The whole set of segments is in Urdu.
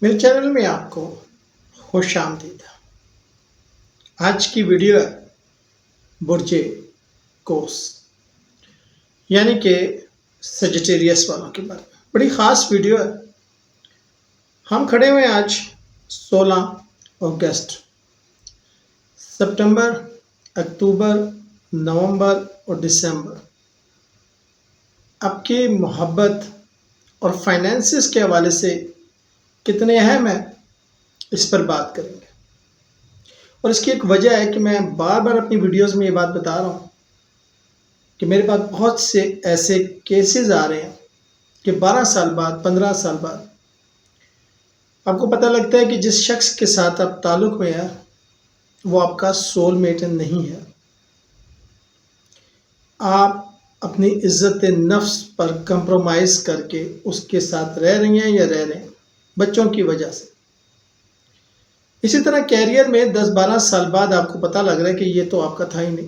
میرے چینل میں آپ کو خوش آمدید ہے۔ آج کی ویڈیو ہے برج کوس یعنی کہ سجیٹیریس والوں کے بارے میں، بڑی خاص ویڈیو ہے۔ ہم کھڑے ہوئے آج 16 اگست، سپٹمبر، اکتوبر، نومبر اور دسمبر آپ کی محبت اور فائنینسز کے حوالے سے کتنے اہم ہیں، اس پر بات کریں گے۔ اور اس کی ایک وجہ ہے کہ میں بار بار اپنی ویڈیوز میں یہ بات بتا رہا ہوں کہ میرے پاس بہت سے ایسے کیسز آ رہے ہیں کہ 12 سال بعد، 15 سال بعد آپ کو پتہ لگتا ہے کہ جس شخص کے ساتھ آپ تعلق میں ہیں وہ آپ کا سول میٹ نہیں ہے۔ آپ اپنی عزت نفس پر کمپرومائز کر کے اس کے ساتھ رہ رہی ہیں یا رہ رہے ہیں بچوں کی وجہ سے۔ اسی طرح کیریئر میں 10-12 سال بعد آپ کو پتہ لگ رہا ہے کہ یہ تو آپ کا تھا ہی نہیں،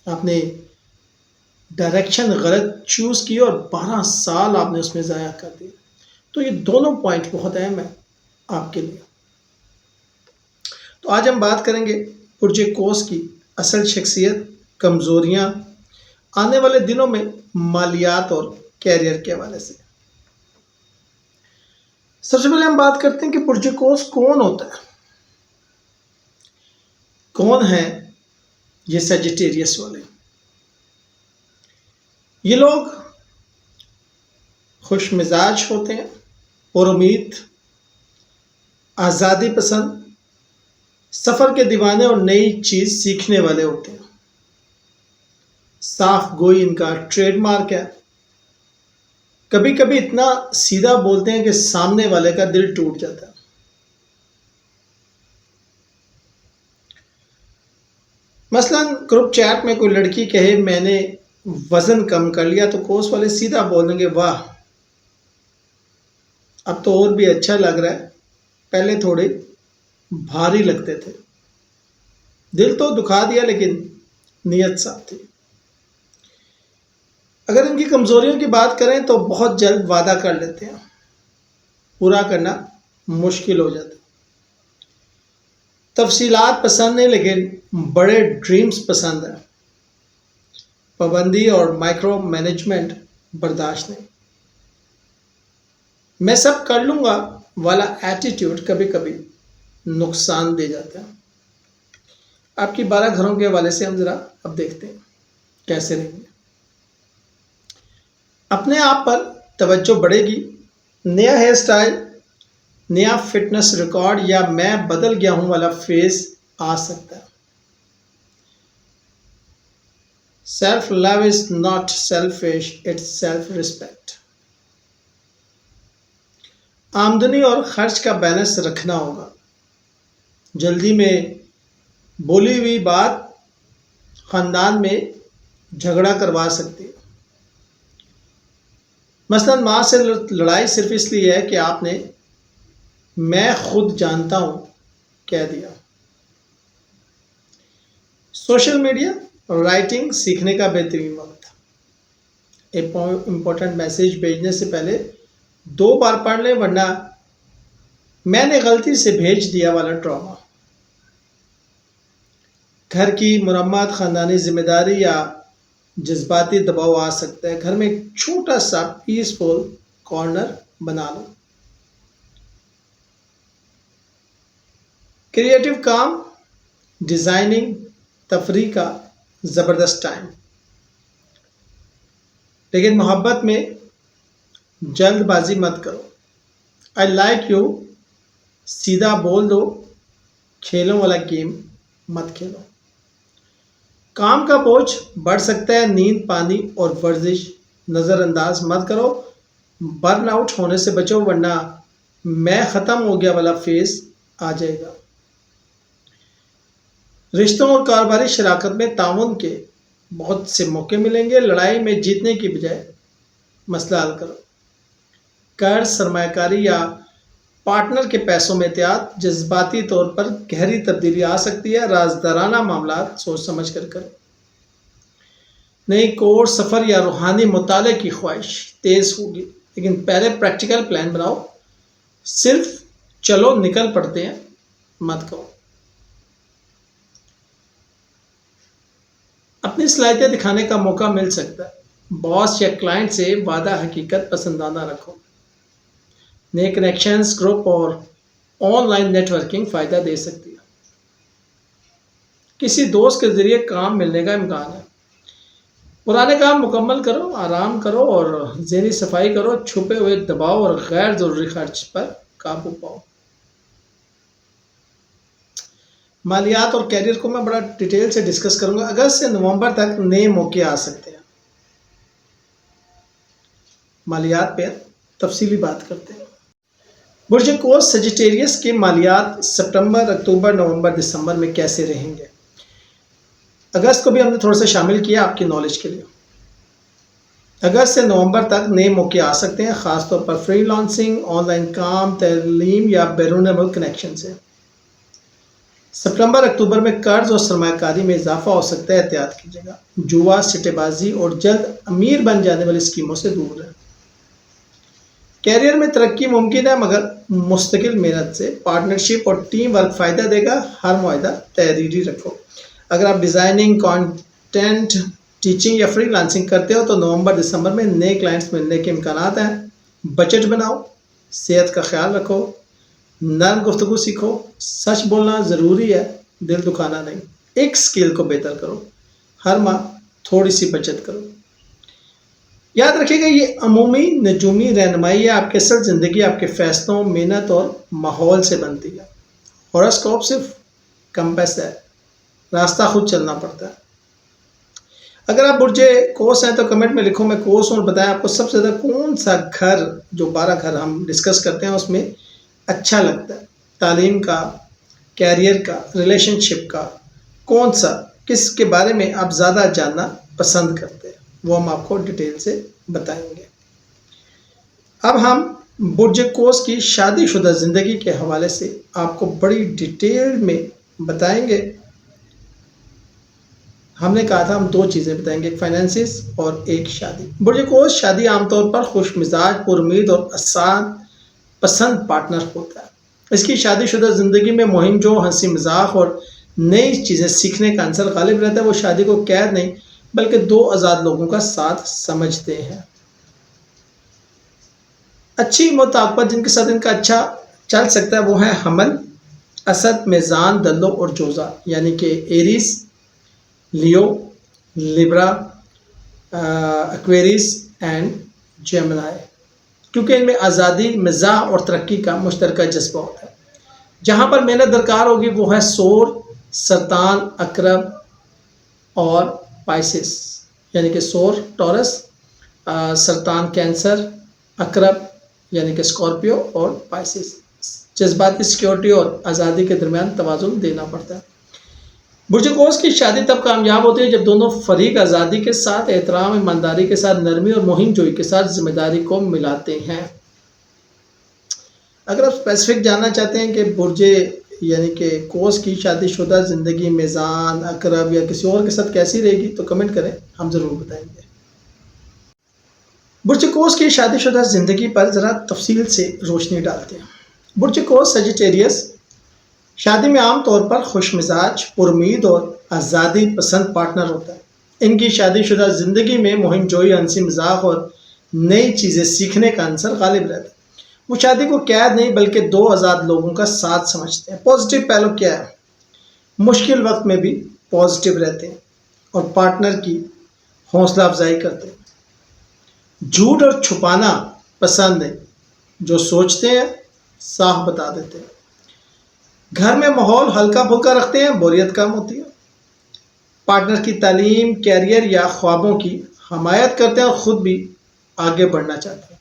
آپ نے ڈائریکشن غلط چوز کی اور 12 سال آپ نے اس میں ضائع کر دیے۔ تو یہ دونوں پوائنٹ بہت اہم ہیں آپ کے لیے۔ تو آج ہم بات کریں گے برج قوس کی اصل شخصیت، کمزوریاں، آنے والے دنوں میں مالیات اور کیریئر کے حوالے سے۔ سب سے پہلے ہم بات کرتے ہیں کہ برج قوس کون ہوتا ہے، کون ہیں یہ سیجیٹیریس والے۔ یہ لوگ خوش مزاج ہوتے ہیں، پر امید، آزادی پسند، سفر کے دیوانے اور نئی چیز سیکھنے والے ہوتے ہیں۔ صاف گوئی ان کا ٹریڈ مارک ہے۔ کبھی کبھی اتنا سیدھا بولتے ہیں کہ سامنے والے کا دل ٹوٹ جاتا ہے۔ مثلا گروپ چیٹ میں کوئی لڑکی کہے میں نے وزن کم کر لیا تو قوس والے سیدھا بول دیں گے واہ، اب تو اور بھی اچھا لگ رہا ہے، پہلے تھوڑے بھاری لگتے تھے۔ دل تو دکھا دیا لیکن نیت صاف تھی۔ اگر ان کی کمزوریوں کی بات کریں تو بہت جلد وعدہ کر لیتے ہیں، پورا کرنا مشکل ہو جاتا ہے۔ تفصیلات پسند نہیں لیکن بڑے ڈریمز پسند ہیں۔ پابندی اور مائکرو مینجمنٹ برداشت نہیں۔ میں سب کر لوں گا والا ایٹیٹیوڈ کبھی کبھی نقصان دے جاتا ہے۔ آپ کی 12 گھروں کے حوالے سے ہم ذرا اب دیکھتے ہیں کیسے رہیں گے۔ اپنے آپ پر توجہ بڑھے گی، نیا ہیئر سٹائل، نیا فٹنس ریکارڈ یا میں بدل گیا ہوں والا فیز آ سکتا ہے۔ Self love is not selfish, it's self respect. آمدنی اور خرچ کا بیلنس رکھنا ہوگا۔ جلدی میں بولی ہوئی بات خاندان میں جھگڑا کروا سکتی ہے۔ مثلا ماں سے لڑائی صرف اس لیے ہے کہ آپ نے میں خود جانتا ہوں کہہ دیا۔ سوشل میڈیا رائٹنگ سیکھنے کا بہترین وقت۔ ایک امپورٹنٹ میسیج بھیجنے سے پہلے 2 بار پڑھ لیں ورنہ میں نے غلطی سے بھیج دیا والا ڈرامہ۔ گھر کی مرمت، خاندانی ذمہ داری یا جذباتی دباؤ آ سکتا ہے۔ گھر میں ایک چھوٹا سا پیسفل کارنر بنا لو۔ کریٹو کام، ڈیزائننگ، تفریح کا زبردست ٹائم۔ لیکن محبت میں جلد بازی مت کرو۔ آئی لائک یو سیدھا بول دو، کھیلوں والا گیم مت کھیلو۔ کام کا بوجھ بڑھ سکتا ہے، نیند، پانی اور ورزش نظر انداز مت کرو۔ برن آؤٹ ہونے سے بچو ورنہ میں ختم ہو گیا والا فیز آ جائے گا۔ رشتوں اور کاروباری شراکت میں تعاون کے بہت سے موقع ملیں گے۔ لڑائی میں جیتنے کی بجائے مسئلہ حل کرو۔ قرض، سرمایہ کاری یا پارٹنر کے پیسوں میں احتیاط، جذباتی طور پر گہری تبدیلی آ سکتی ہے۔ رازدارانہ معاملات سوچ سمجھ کر کرو۔ نئی کورس، سفر یا روحانی مطالعے کی خواہش تیز ہوگی لیکن پہلے پریکٹیکل پلان بناؤ۔ صرف چلو نکل پڑتے ہیں مت کہو۔ اپنی صلاحیتیں دکھانے کا موقع مل سکتا ہے، باس یا کلائنٹ سے وعدہ حقیقت پسندانہ رکھو۔ نئے کنیکشنز، گروپ اور آن لائن نیٹ ورکنگ فائدہ دے سکتی ہے۔ کسی دوست کے ذریعے کام ملنے کا امکان ہے۔ پرانے کام مکمل کرو، آرام کرو اور ذہنی صفائی کرو۔ چھپے ہوئے دباؤ اور غیر ضروری خرچ پر قابو پاؤ۔ مالیات اور کیریئر کو میں بڑا ڈیٹیل سے ڈسکس کروں گا۔ اگست سے نومبر تک نئے موقع آ سکتے ہیں۔ مالیات پہ تفصیلی بات کرتے ہیں۔ برج قوس سیجیٹیریس کے مالیات ستمبر، اکتوبر، نومبر، دسمبر میں کیسے رہیں گے؟ اگست کو بھی ہم نے تھوڑا سا شامل کیا آپ کی نالج کے لیے۔ اگست سے نومبر تک نئے موقع آ سکتے ہیں، خاص طور پر فری لانسنگ، آن لائن کام، تعلیم یا بیرون ملک کنیکشن سے۔ ستمبر، اکتوبر میں قرض اور سرمایہ کاری میں اضافہ ہو سکتا ہے، احتیاط کیجیے گا۔ جوا، سٹے بازی اور جلد امیر بن جانے والی اسکیموں سے دور رہیں۔ کیریئر میں ترقی ممکن ہے مگر مستقل محنت سے۔ پارٹنرشپ اور ٹیم ورک فائدہ دے گا، ہر معاہدہ تحریری رکھو۔ اگر آپ ڈیزائننگ، کانٹینٹ، ٹیچنگ یا فری لانسنگ کرتے ہو تو نومبر دسمبر میں نئے کلائنٹس ملنے کے امکانات ہیں۔ بجٹ بناؤ، صحت کا خیال رکھو، نرم گفتگو سیکھو۔ سچ بولنا ضروری ہے، دل دکھانا نہیں۔ ایک سکل کو بہتر کرو، ہر ماہ تھوڑی سی بچت کرو۔ یاد رکھیے گا یہ عمومی نجومی رہنمائی ہے، آپ کے اصل زندگی آپ کے فیصلوں، محنت اور ماحول سے بنتی ہے۔ ہوراسکوپ صرف کمپس ہے، راستہ خود چلنا پڑتا ہے۔ اگر آپ برج قوس ہیں تو کمنٹ میں لکھو میں قوس ہوں، اور بتائیں آپ کو سب سے زیادہ کون سا گھر، جو 12 گھر ہم ڈسکس کرتے ہیں اس میں اچھا لگتا ہے۔ تعلیم کا، کیریئر کا، ریلیشن شپ کا، کون سا، کس کے بارے میں آپ زیادہ جاننا پسند کرتے ہیں، وہ ہم آپ کو ڈیٹیل سے بتائیں گے۔ اب ہم برج قوس کی شادی شدہ زندگی کے حوالے سے آپ کو بڑی ڈیٹیل میں بتائیں گے۔ ہم نے کہا تھا ہم 2 چیزیں بتائیں گے، ایک فائنینسز اور ایک شادی۔ برج قوس شادی عام طور پر خوش مزاج، پر امید اور آسان پسند پارٹنر ہوتا ہے۔ اس کی شادی شدہ زندگی میں مہم جو، ہنسی مذاق اور نئی چیزیں سیکھنے کا عنصر غالب رہتا ہے۔ وہ شادی کو قید نہیں بلکہ 2 آزاد لوگوں کا ساتھ سمجھتے ہیں۔ اچھی مطابقت جن کے ساتھ ان کا اچھا چل سکتا ہے وہ ہیں حمل، اسد، میزان، دلو اور جوزا، یعنی کہ ایریز، لیو، لیبرا، ایکویریس اینڈ جیمنائی، کیونکہ ان میں آزادی، مزاح اور ترقی کا مشترکہ جذبہ ہوتا ہے۔ جہاں پر محنت درکار ہوگی وہ ہے سور، سرطان، عقرب اور پائسس، یعنی کہ سور ٹورس، سرطان کینسر، عقرب یعنی کہ اسکارپیو اور پائسس۔ جذباتی سیکیورٹی اور آزادی کے درمیان توازن دینا پڑتا ہے۔ برج قوس کی شادی تب کامیاب ہوتی ہے جب دونوں فریق آزادی کے ساتھ، احترام، ایمانداری کے ساتھ، نرمی اور مہم جوئی کے ساتھ ذمہ داری کو ملاتے ہیں۔ اگر آپ اسپیسیفک جاننا چاہتے ہیں کہ برج یعنی کہ قوس کی شادی شدہ زندگی میزان، عقرب یا کسی اور کے ساتھ کیسی رہے گی تو کمنٹ کریں، ہم ضرور بتائیں گے۔ برج قوس کی شادی شدہ زندگی پر ذرا تفصیل سے روشنی ڈالتے ہیں۔ برج قوس سیجیٹیریس شادی میں عام طور پر خوش مزاج، پر امید اور آزادی پسند پارٹنر ہوتا ہے۔ ان کی شادی شدہ زندگی میں مہم جوئی، ہنسی مذاق اور نئی چیزیں سیکھنے کا عنصر غالب رہتا ہے۔ وہ شادی کو قید نہیں بلکہ 2 آزاد لوگوں کا ساتھ سمجھتے ہیں۔ پازیٹیو پہلو کیا ہے؟ مشکل وقت میں بھی پازیٹیو رہتے ہیں اور پارٹنر کی حوصلہ افزائی کرتے ہیں۔ جھوٹ اور چھپانا پسند ہے، جو سوچتے ہیں صاف بتا دیتے ہیں۔ گھر میں ماحول ہلکا پھلکا رکھتے ہیں، بوریت کم ہوتی ہے۔ پارٹنر کی تعلیم، کیریئر یا خوابوں کی حمایت کرتے ہیں اور خود بھی آگے بڑھنا چاہتے ہیں۔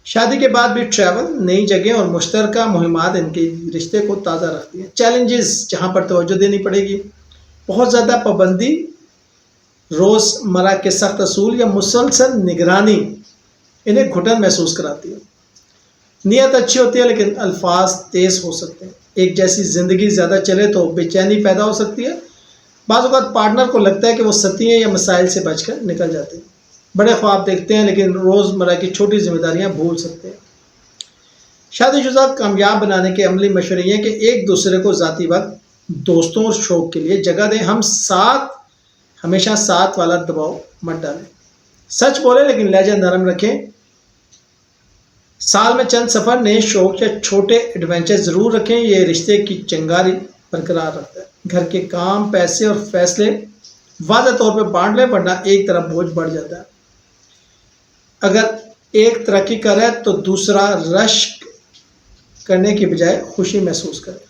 شادی کے بعد بھی ٹریول، نئی جگہیں اور مشترکہ مہمات ان کے رشتے کو تازہ رکھتی ہیں۔ چیلنجز جہاں پر توجہ دینی پڑے گی، بہت زیادہ پابندی، روزمرہ کے سخت اصول یا مسلسل نگرانی انہیں گھٹن محسوس کراتی ہے۔ نیت اچھی ہوتی ہے لیکن الفاظ تیز ہو سکتے ہیں۔ ایک جیسی زندگی زیادہ چلے تو بے چینی پیدا ہو سکتی ہے۔ بعض اوقات پارٹنر کو لگتا ہے کہ وہ ستیے یا مسائل سے بچ کر نکل جاتے ہیں۔ بڑے خواب دیکھتے ہیں لیکن روزمرہ کی چھوٹی ذمہ داریاں بھول سکتے ہیں۔ شادی شدہ کامیاب بنانے کے عملی مشورے یہ ہیں کہ ایک دوسرے کو ذاتی وقت، دوستوں اور شوق کے لیے جگہ دیں. ہمیشہ ساتھ والا دباؤ مت ڈالیں. سچ بولیں لیکن لہجہ نرم رکھیں. سال میں چند سفر، نئے شوق یا چھوٹے ایڈونچر ضرور رکھیں. یہ رشتے کی چنگاری برقرار رکھتا ہے. گھر کے کام، پیسے اور فیصلے واضح طور پہ بانٹ لیں ورنہ ایک طرف بوجھ بڑھ جاتا ہے. اگر ایک ترقی کر رہا ہے تو دوسرا رشک کرنے کی بجائے خوشی محسوس کرے.